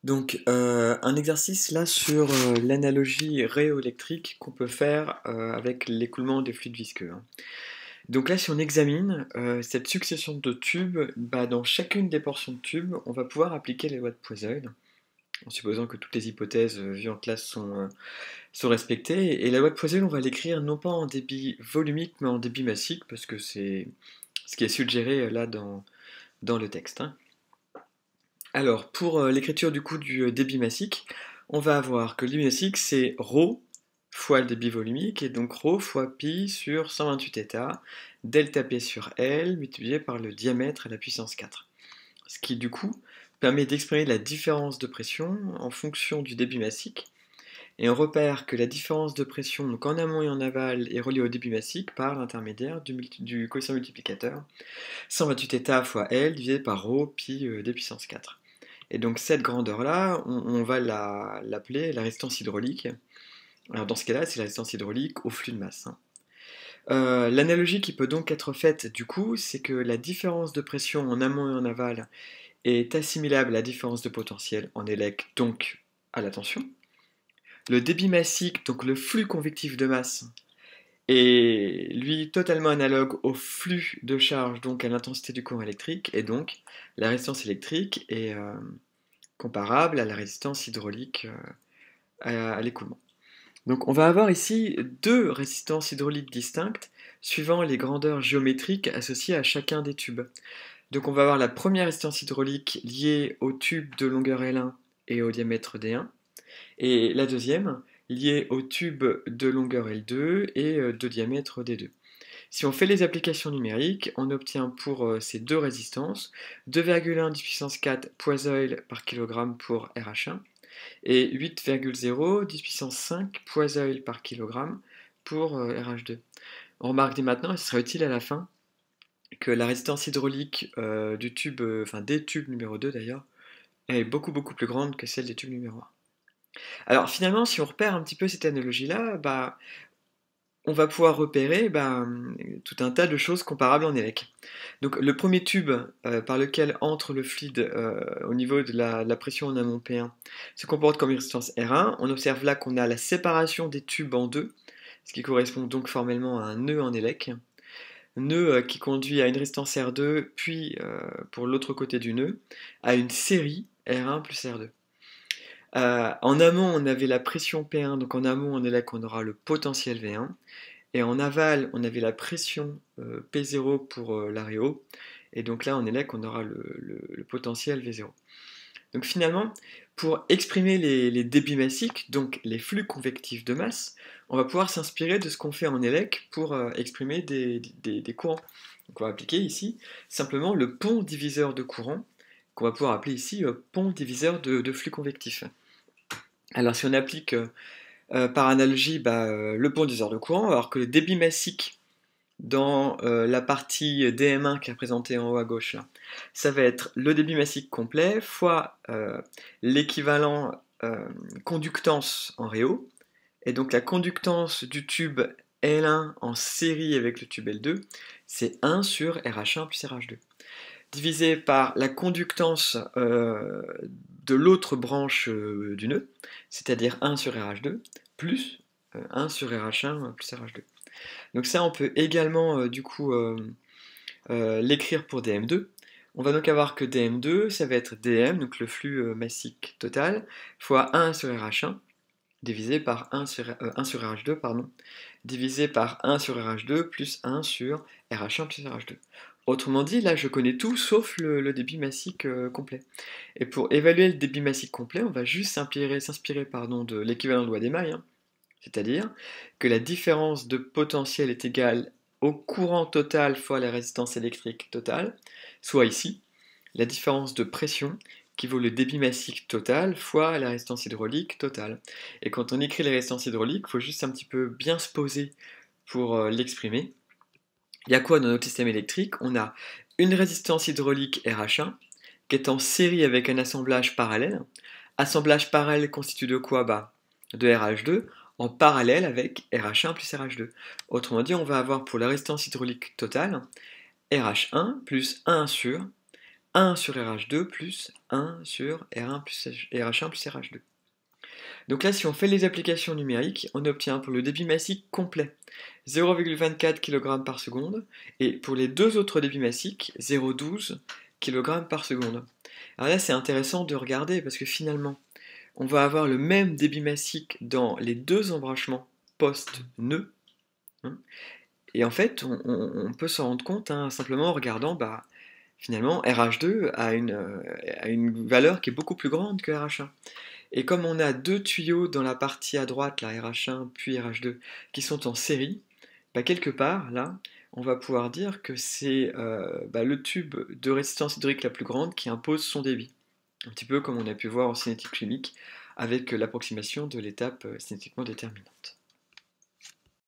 Donc, un exercice là sur l'analogie réoélectrique qu'on peut faire avec l'écoulement des fluides visqueux, hein. Donc là, si on examine cette succession de tubes, bah, dans chacune des portions de tubes, on va pouvoir appliquer les lois de Poiseuille, en supposant que toutes les hypothèses vues en classe sont respectées. Et la loi de Poiseuille, on va l'écrire non pas en débit volumique, mais en débit massique, parce que c'est ce qui est suggéré là dans le texte, hein. Alors, pour l'écriture du coup du débit massique, on va avoir que le débit massique, c'est ρ fois le débit volumique, et donc ρ fois pi sur 128 θ, delta P sur L, multiplié par le diamètre à la puissance 4. Ce qui du coup permet d'exprimer la différence de pression en fonction du débit massique, et on repère que la différence de pression donc en amont et en aval est reliée au débit massique par l'intermédiaire du coefficient multiplicateur 128 θ fois L divisé par ρ pi d puissance 4. Et donc cette grandeur-là, on va l'appeler la résistance hydraulique. Alors dans ce cas-là, c'est la résistance hydraulique au flux de masse, hein. L'analogie qui peut donc être faite du coup, c'est que la différence de pression en amont et en aval est assimilable à la différence de potentiel en élec, donc à la tension. Le débit massique, donc le flux convectif de masse, est lui totalement analogue au flux de charge, donc à l'intensité du courant électrique, et donc la résistance électrique est comparable à la résistance hydraulique à l'écoulement. Donc on va avoir ici deux résistances hydrauliques distinctes suivant les grandeurs géométriques associées à chacun des tubes. Donc on va avoir la première résistance hydraulique liée au tube de longueur L1 et au diamètre D1, et la deuxième liée au tube de longueur L2 et de diamètre D2. Si on fait les applications numériques, on obtient pour ces deux résistances 2,1 10 puissance 4 poisoïl par kilogramme pour RH1 et 8,0 10 puissance 5 poisoïl par kilogramme pour RH2. On remarque dès maintenant, et ce sera utile à la fin, que la résistance hydraulique du tube, enfin des tubes numéro 2 d'ailleurs, est beaucoup plus grande que celle des tubes numéro 1. Alors finalement, si on repère un petit peu cette analogie-là, bah, on va pouvoir repérer tout un tas de choses comparables en élec. Donc le premier tube par lequel entre le fluide au niveau de la pression en amont P1 se comporte comme une résistance R1. On observe là qu'on a la séparation des tubes en deux, ce qui correspond donc formellement à un nœud en élec. Nœud qui conduit à une résistance R2, puis pour l'autre côté du nœud, à une série R1 plus R2. En amont, on avait la pression P1, donc en amont en élec, on aura le potentiel V1. Et en aval, on avait la pression P0 pour l'aréo. Et donc là, en élec, on aura le potentiel V0. Donc finalement, pour exprimer les débits massiques, donc les flux convectifs de masse, on va pouvoir s'inspirer de ce qu'on fait en élec pour exprimer des courants. Donc on va appliquer ici simplement le pont diviseur de courant, qu'on va pouvoir appeler ici pont diviseur de flux convectif. Alors si on applique par analogie le pont diviseur de courant, alors que le débit massique dans la partie DM1 qui est représentée en haut à gauche, là, ça va être le débit massique complet fois l'équivalent conductance en réo. Et donc la conductance du tube L1 en série avec le tube L2, c'est 1 sur RH1 plus RH2. Divisé par la conductance de l'autre branche du nœud, c'est-à-dire 1 sur RH2, plus 1 sur RH1 plus RH2. Donc ça, on peut également l'écrire pour DM2. On va donc avoir que DM2, ça va être DM, donc le flux massique total, fois 1 sur RH1, divisé par 1 sur RH2, pardon, divisé par 1 sur RH2 plus 1 sur RH1 plus RH2. Autrement dit, là, je connais tout sauf le débit massique complet. Et pour évaluer le débit massique complet, on va juste s'inspirer de l'équivalent de loi d'Emaille, hein. C'est-à-dire que la différence de potentiel est égale au courant total fois la résistance électrique totale, soit ici la différence de pression qui vaut le débit massique total fois la résistance hydraulique totale. Et quand on écrit les résistances hydrauliques, il faut juste un petit peu bien se poser pour l'exprimer. Il y a quoi dans notre système électrique? On a une résistance hydraulique RH1 qui est en série avec un assemblage parallèle. Assemblage parallèle constitue de quoi? De RH2 en parallèle avec RH1 plus RH2. Autrement dit, on va avoir pour la résistance hydraulique totale RH1 plus 1 sur 1 sur RH2 plus 1 sur RH1 plus RH2. Donc là, si on fait les applications numériques, on obtient pour le débit massique complet 0,24 kg par seconde, et pour les deux autres débits massiques, 0,12 kg par seconde. Alors là, c'est intéressant de regarder parce que finalement, on va avoir le même débit massique dans les deux embranchements post-nœud. Hein, et en fait, on peut s'en rendre compte simplement en regardant, finalement, RH2 a une valeur qui est beaucoup plus grande que RH1. Et comme on a deux tuyaux dans la partie à droite, là, RH1 puis RH2, qui sont en série, quelque part, là, on va pouvoir dire que c'est le tube de résistance hydrique la plus grande qui impose son débit. Un petit peu comme on a pu voir en cinétique chimique avec l'approximation de l'étape cinétiquement déterminante.